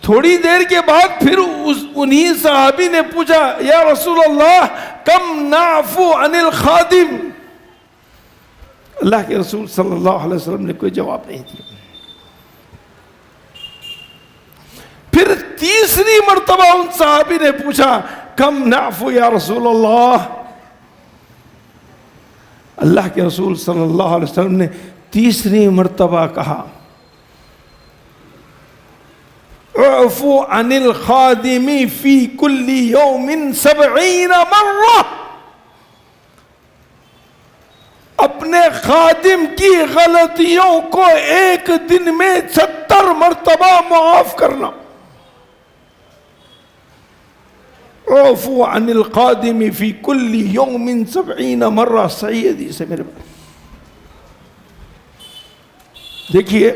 تھوڑی دیر کے بعد پھر انہی صحابی نے پوچھا یا رسول اللہ کم نعفو عن الخادم. اللہ کے رسول صلی اللہ علیہ وسلم نے کوئی جواب نہیں دیا. پھر تیسری مرتبہ ان صحابی نے پوچھا کم نعفو یا رسول اللہ. اللہ کے رسول صلی اللہ علیہ وسلم نے تیسری مرتبہ کہا اعفو عن الخادم فی کل یوم 70 مرہ. اپنے خادم کی غلطیوں کو ایک دن میں 70 مرتبہ معاف کرنا. اعفو عن القادم فی کل یوم 70 مرہ. صحیح حدیث ہے میرے پاس. دیکھیے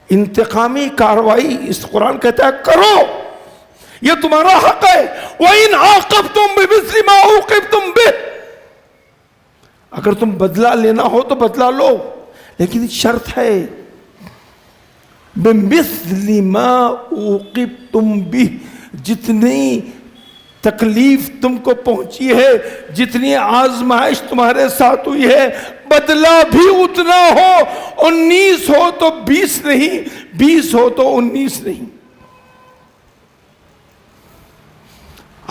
انتقامی کاروائی اس قرآن کہتا ہے کرو. یہ تمہارا حق ہے. وَإِنْ عَاقَبْتُمْ بِمِثْلِ مَا عُوقِبْتُمْ بِهِ, اگر تم بدلہ لینا ہو تو بدلہ لو, لیکن شرط ہے بِمِثْلِ مَا عُوقِبْتُمْ بِهِ, جتنی تکلیف تم کو پہنچی ہے, جتنی آزمائش تمہارے ساتھ ہوئی ہے, بدلہ بھی اتنا ہو. 19 ہو تو 20 نہیں, 20 ہو تو 19 نہیں.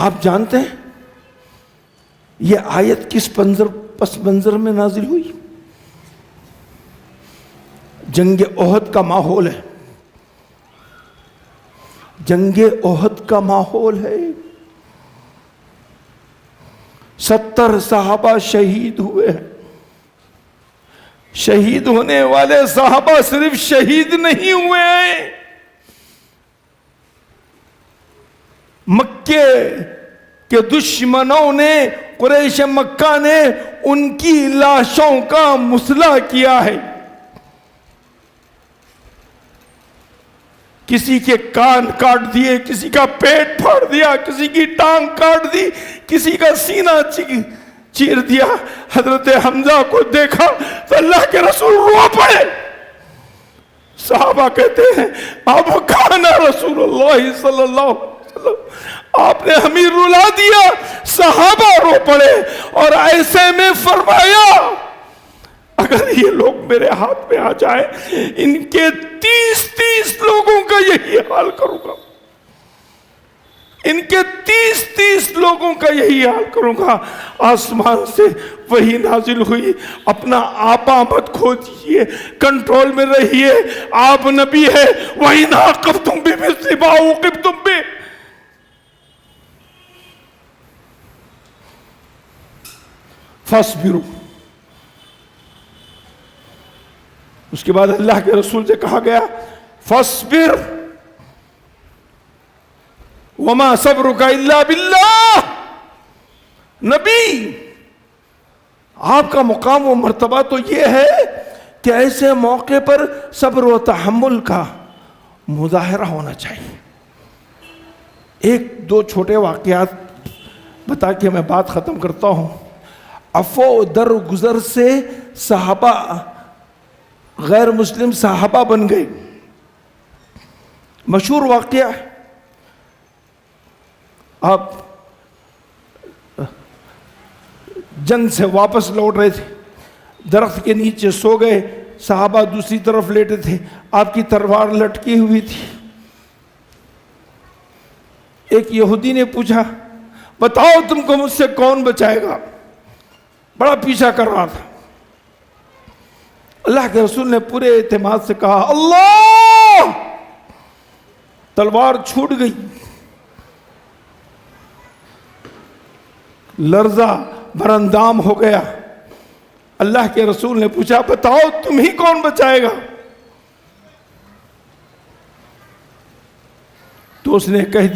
آپ جانتے ہیں یہ آیت کس پس منظر میں نازل ہوئی؟ جنگ احد کا ماحول ہے, جنگ احد کا ماحول ہے. 70 صحابہ شہید ہوئے ہیں. شہید ہونے والے صحابہ صرف شہید نہیں ہوئے ہیں, مکے کے دشمنوں نے, قریش مکہ نے ان کی لاشوں کا مسئلہ کیا ہے. کسی کے کان کاٹ دیے, کسی کا پیٹ پھاڑ دیا, کسی کی ٹانگ کاٹ دی, کسی کا سینہ چیر دیا. حضرت حمزہ کو دیکھا تو اللہ کے رسول رو پڑے. صحابہ کہتے ہیں اب کانا رسول اللہ صلی اللہ علیہ وسلم, آپ نے ہمیں رلا دیا. صحابہ رو پڑے اور ایسے میں فرمایا اگر یہ لوگ میرے ہاتھ میں آ جائے, ان کے 30 لوگوں کا یہی حال کروں گا, ان کے 30 لوگوں کا یہی حال کروں گا. آسمان سے وہی نازل ہوئی, اپنا آپا مت کھو دیجیے, کنٹرول میں رہیے, آپ نبی ہے. وَإِنْ عَاقَبْتُمْ بِمِثْلِ مَا عُوقِبْتُمْ بِهِ, فَاصْبِرُوا. اس کے بعد اللہ کے رسول سے کہا گیا فَاصْبِرْ وَمَا صَبْرُكَ إِلَّا بِاللَّهِ. نبی آپ کا مقام و مرتبہ تو یہ ہے کہ ایسے موقع پر صبر و تحمل کا مظاہرہ ہونا چاہیے. 1-2 چھوٹے واقعات بتا کے میں بات ختم کرتا ہوں. عفو در گزر سے صحابہ غیر مسلم صحابہ بن گئے. مشہور واقعہ ہے. آپ جنگ سے واپس لوٹ رہے تھے, درخت کے نیچے سو گئے, صحابہ دوسری طرف لیٹے تھے, آپ کی تلوار لٹکی ہوئی تھی. ایک یہودی نے پوچھا بتاؤ تم کو مجھ سے کون بچائے گا, بڑا پیچھا کر رہا تھا. اللہ کے رسول نے پورے اعتماد سے کہا اللہ. تلوار چھوٹ گئی, لرزہ براندام ہو گیا. اللہ کے رسول نے پوچھا بتاؤ تم ہی کون بچائے گا؟ تو اس نے کہہ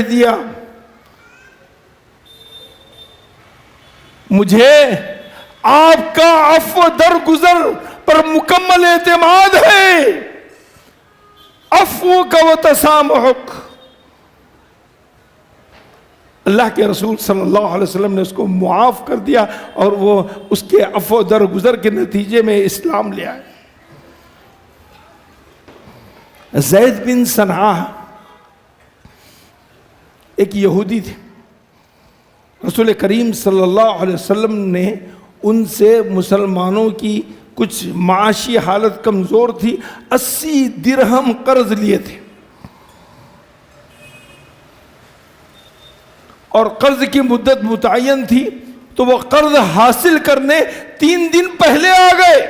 دیا مجھے آپ کا عفو در گزر پر مکمل اعتماد ہے. عفو کا و تسامحک. اللہ کے رسول صلی اللہ علیہ وسلم نے اس کو معاف کر دیا اور وہ اس کے عفو در گزر کے نتیجے میں اسلام لے آئے. زید بن صنعا ایک یہودی تھے. رسول کریم صلی اللہ علیہ وسلم نے ان سے مسلمانوں کی کچھ معاشی حالت کمزور تھی, 80 درہم قرض لیے تھے, اور قرض کی مدت متعین تھی, تو وہ قرض حاصل کرنے 3 دن پہلے آ گئے.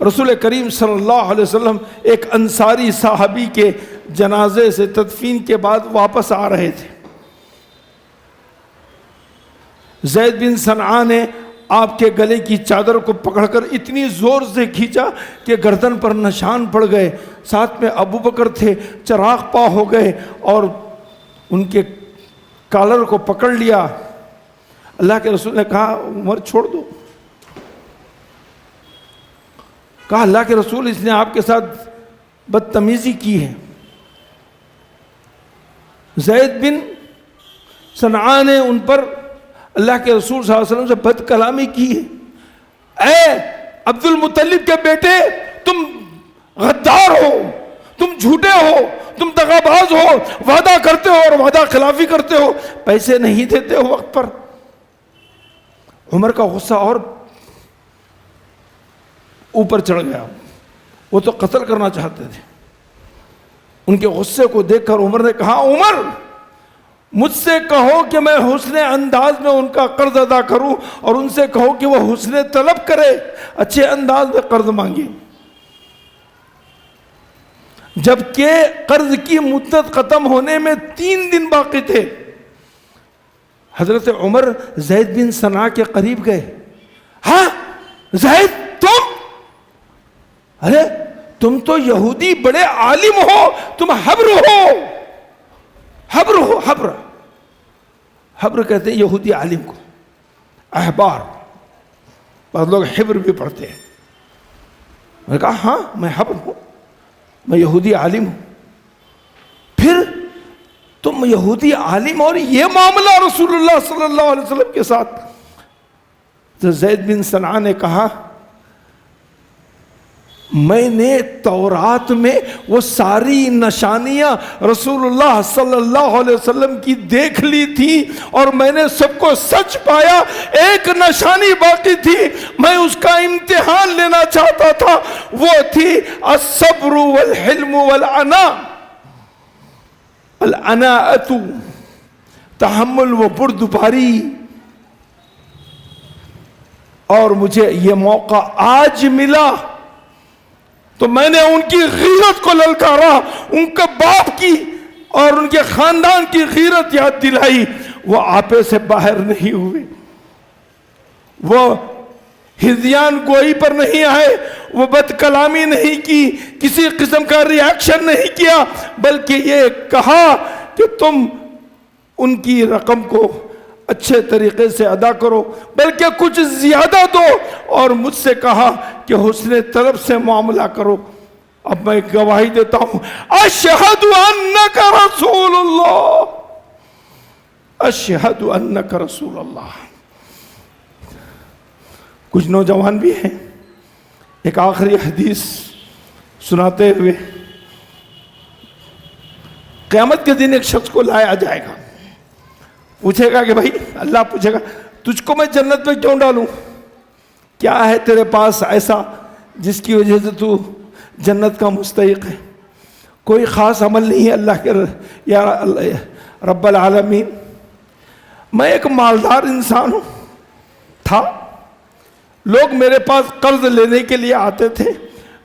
رسول کریم صلی اللہ علیہ وسلم ایک انصاری صحابی کے جنازے سے تدفین کے بعد واپس آ رہے تھے. زید بن صنعا نے آپ کے گلے کی چادر کو پکڑ کر اتنی زور سے کھینچا کہ گردن پر نشان پڑ گئے. ساتھ میں ابو بکر تھے, چراغ پا ہو گئے اور ان کے کالر کو پکڑ لیا. اللہ کے رسول نے کہا عمر چھوڑ دو. کہا اللہ کے رسول اس نے آپ کے ساتھ بدتمیزی کی ہے. زید بن صنعاء نے ان پر اللہ کے رسول صلی اللہ علیہ وسلم سے بد کلامی کی ہے. اے عبد المطلب کے بیٹے، تم غدار ہو، تم جھوٹے ہو، تم دغاباز ہو، وعدہ کرتے ہو اور وعدہ خلافی کرتے ہو، پیسے نہیں دیتے ہو وقت پر. عمر کا غصہ اور اوپر چڑھ گیا. وہ تو قتل کرنا چاہتے تھے. ان کے غصے کو دیکھ کر عمر نے کہا عمر مجھ سے کہو کہ میں حسن انداز میں ان کا قرض ادا کروں اور ان سے کہو کہ وہ حسن طلب کرے، اچھے انداز میں قرض مانگے. جبکہ قرض کی مدت ختم ہونے میں 3 دن باقی تھے. حضرت عمر زید بن صنعاء کے قریب گئے. ہاں زید تم، ارے تم تو یہودی بڑے عالم ہو، تم حبر ہو. حبر ہو، حبر، حبر کہتے ہیں یہودی عالم کو، احبار. بعض لوگ حبر بھی پڑھتے ہیں. میں نے کہا ہاں میں حبر ہوں، میں یہودی عالم ہوں. پھر تم یہودی عالم اور یہ معاملہ رسول اللہ صلی اللہ علیہ وسلم کے ساتھ. تو زید بن صنعاء نے کہا میں نے تورات میں وہ ساری نشانیاں رسول اللہ صلی اللہ علیہ وسلم کی دیکھ لی تھی اور میں نے سب کو سچ پایا. ایک نشانی باقی تھی، میں اس کا امتحان لینا چاہتا تھا، وہ تھی الصبر والحلم والعناء. العناءۃ تحمل و بردباری. اور مجھے یہ موقع آج ملا تو میں نے ان کی غیرت کو للکارا، ان کے باپ کی اور ان کے خاندان کی غیرت یاد دلائی. وہ آپے سے باہر نہیں ہوئے، وہ ہذیان گوئی پر نہیں آئے، وہ بد کلامی نہیں کی، کسی قسم کا ری ایکشن نہیں کیا، بلکہ یہ کہا کہ تم ان کی رقم کو اچھے طریقے سے ادا کرو، بلکہ کچھ زیادہ دو، اور مجھ سے کہا کہ حسن طلب سے معاملہ کرو. اب میں گواہی دیتا ہوں اشہد انک رسول اللہ، اشہد انک رسول اللہ. کچھ نوجوان بھی ہیں، ایک آخری حدیث سناتے ہوئے. قیامت کے دن ایک شخص کو لایا جائے گا، پوچھے گا کہ بھائی، اللہ پوچھے گا تجھ کو میں جنت میں کیوں ڈالوں؟ کیا ہے تیرے پاس ایسا جس کی وجہ سے تو جنت کا مستحق ہے؟ کوئی خاص عمل نہیں ہے اللہ کے یا رب العالمین. میں ایک مالدار انسان ہوں تھا، لوگ میرے پاس قرض لینے کے لیے آتے تھے،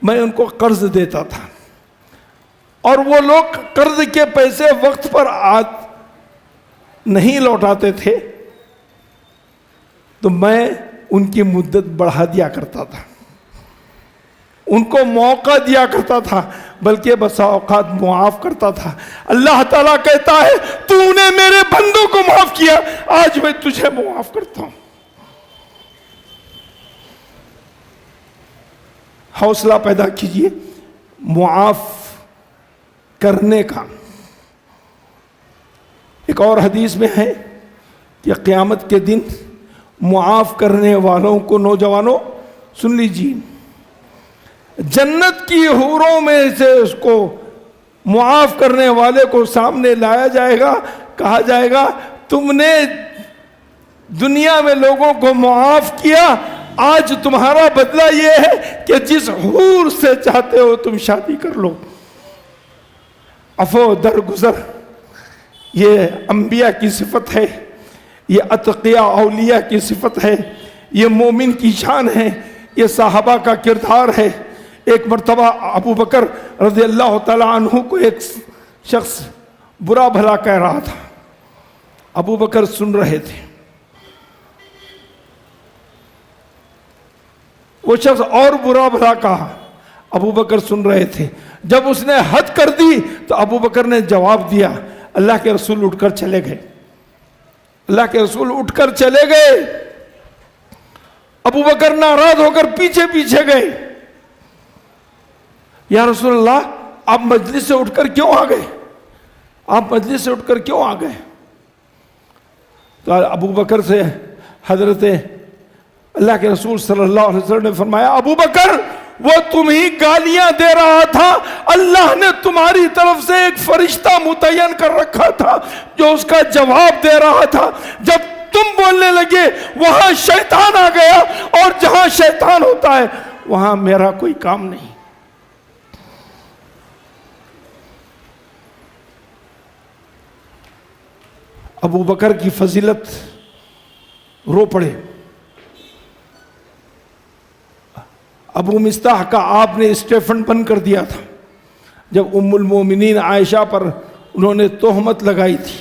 میں ان کو قرض دیتا تھا، اور وہ لوگ قرض کے پیسے وقت پر نہیں لوٹاتے تھے تو میں ان کی مدت بڑھا دیا کرتا تھا، ان کو موقع دیا کرتا تھا، بلکہ بسا اوقات معاف کرتا تھا. اللہ تعالیٰ کہتا ہے تو نے میرے بندوں کو معاف کیا، آج میں تجھے معاف کرتا ہوں. حوصلہ پیدا کیجئے معاف کرنے کا. ایک اور حدیث میں ہے کہ قیامت کے دن معاف کرنے والوں کو، نوجوانوں سن لیجیے، جنت کی حوروں میں سے اس کو معاف کرنے والے کو سامنے لایا جائے گا. کہا جائے گا تم نے دنیا میں لوگوں کو معاف کیا، آج تمہارا بدلہ یہ ہے کہ جس حور سے چاہتے ہو تم شادی کر لو. عفو درگزر یہ انبیاء کی صفت ہے، یہ اتقیاء اولیاء کی صفت ہے، یہ مومن کی شان ہے، یہ صحابہ کا کردار ہے. ایک مرتبہ ابو بکر رضی اللہ تعالیٰ عنہ کو ایک شخص برا بھلا کہہ رہا تھا. ابو بکر سن رہے تھے. وہ شخص اور برا بھلا کہا، ابو بکر سن رہے تھے. جب اس نے حد کر دی تو ابو بکر نے جواب دیا. اللہ کے رسول اٹھ کر چلے گئے. اللہ کے رسول اٹھ کر چلے گئے. ابو بکر ناراض ہو کر پیچھے پیچھے گئے. یا رسول اللہ آپ مجلس سے اٹھ کر کیوں آ گئے؟ آپ مجلس سے اٹھ کر کیوں آ گئے؟ تو ابو بکر سے حضرت اللہ کے رسول صلی اللہ علیہ وسلم نے فرمایا ابو بکر وہ تمہیں گالیاں دے رہا تھا، اللہ نے تمہاری طرف سے ایک فرشتہ متعین کر رکھا تھا جو اس کا جواب دے رہا تھا، جب تم بولنے لگے وہاں شیطان آ گیا، اور جہاں شیطان ہوتا ہے وہاں میرا کوئی کام نہیں۔ ابو بکر کی فضیلت رو پڑے۔ ابو مستح کا آپ نے اسٹیفن بند کر دیا تھا جب ام المومنین عائشہ پر انہوں نے تہمت لگائی تھی،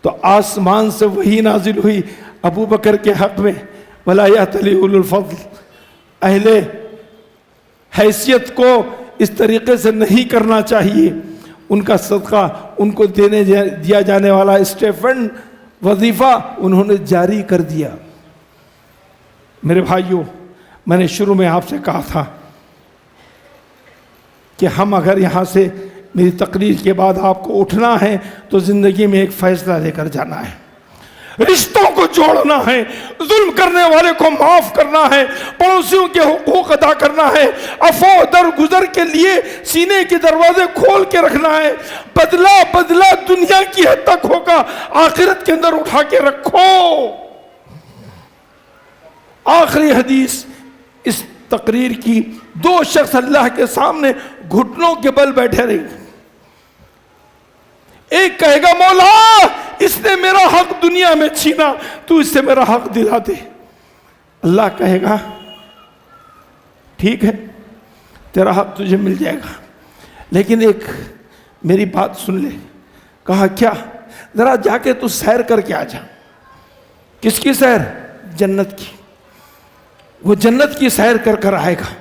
تو آسمان سے وحی نازل ہوئی ابو بکر کے حق میں، وَلَا يَأْتَلِ أُولُو الْفَضْلِ، اہل حیثیت کو اس طریقے سے نہیں کرنا چاہیے۔ ان کا صدقہ ان کو دیا جانے والا اسٹیفن وظیفہ انہوں نے جاری کر دیا۔ میرے بھائیوں، میں نے شروع میں آپ سے کہا تھا کہ ہم اگر یہاں سے میری تقریر کے بعد آپ کو اٹھنا ہے تو زندگی میں ایک فیصلہ لے کر جانا ہے، رشتوں کو جوڑنا ہے، ظلم کرنے والے کو معاف کرنا ہے، پڑوسیوں کے حقوق ادا کرنا ہے، عفو درگزر کے لیے سینے کے دروازے کھول کے رکھنا ہے۔ بدلہ دنیا کی حد تک ہوگا، آخرت کے اندر اٹھا کے رکھو۔ آخری حدیث اس تقریر کی، دو شخص اللہ کے سامنے گھٹنوں کے بل بیٹھے رہے، ایک کہے گا مولا اس نے میرا حق دنیا میں چھینا، تو اس سے میرا حق دلا دے۔ اللہ کہے گا ٹھیک ہے تیرا حق تجھے مل جائے گا، لیکن ایک میری بات سن لے۔ کہا کیا؟ ذرا جا کے تو سیر کر کے آ جا۔ کس کی سیر؟ جنت کی۔ وہ جنت کی سیر کر کر آئے گا،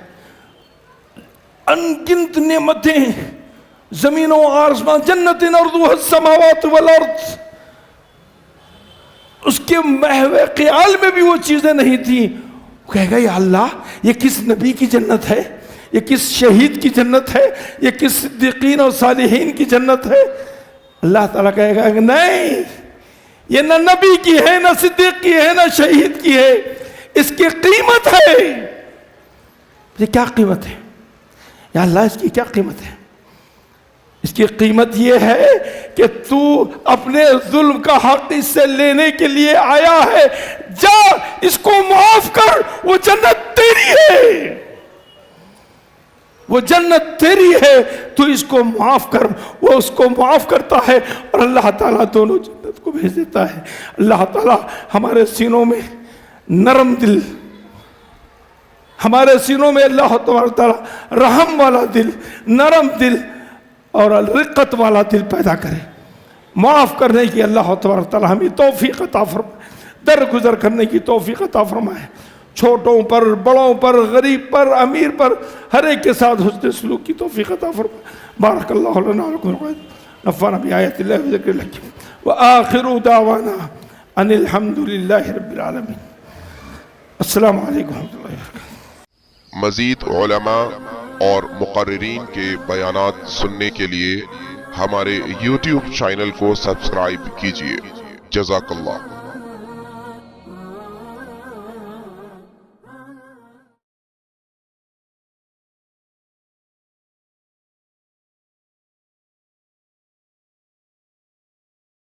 انگنت نعمتیں، زمین و آسمان، جنت ارضها السماوات والارض، اس کے محو خیال میں بھی وہ چیزیں نہیں تھیں۔ وہ کہے گا یا اللہ یہ کس نبی کی جنت ہے، یہ کس شہید کی جنت ہے، یہ کس صدیقین اور صالحین کی جنت ہے؟ اللہ تعالیٰ کہے گا نہیں، یہ نہ نبی کی ہے، نہ صدیق کی ہے، نہ شہید کی ہے، اس کی قیمت ہے۔ یہ کیا قیمت ہے یا اللہ؟ اس کی کیا قیمت ہے؟ اس کی قیمت یہ ہے کہ تو اپنے ظلم کا حق اس سے لینے کے لیے آیا ہے، جا اس کو معاف کر، وہ جنت تیری ہے، وہ جنت تیری ہے، تو اس کو معاف کر۔ وہ اس کو معاف کرتا ہے اور اللہ تعالیٰ دونوں جنت کو بھیج دیتا ہے۔ اللہ تعالیٰ ہمارے سینوں میں نرم دل، ہمارے سینوں میں اللہ تعالیٰ رحم والا دل، نرم دل اور رقت والا دل پیدا کرے، معاف کرنے کی اللہ تعالیٰ ہمیں توفیق عطا فرمائے، درگزر کرنے کی توفیق عطا فرمائے، چھوٹوں پر، بڑوں پر، غریب پر، امیر پر، ہر ایک کے ساتھ حسن سلوک کی توفیق عطا فرمائے۔ بارک اللہ لنا ولکم، نفعنا بآیات اللہ وذکر الحکیم، وآخر دعوانا ان الحمد للہ رب العالمین۔ السلام علیکم ورحمۃ اللہ وبرکاتہ۔ مزید علماء اور مقررین کے بیانات سننے کے لیے ہمارے YouTube چینل کو سبسکرائب کیجیے۔ جزاک اللہ۔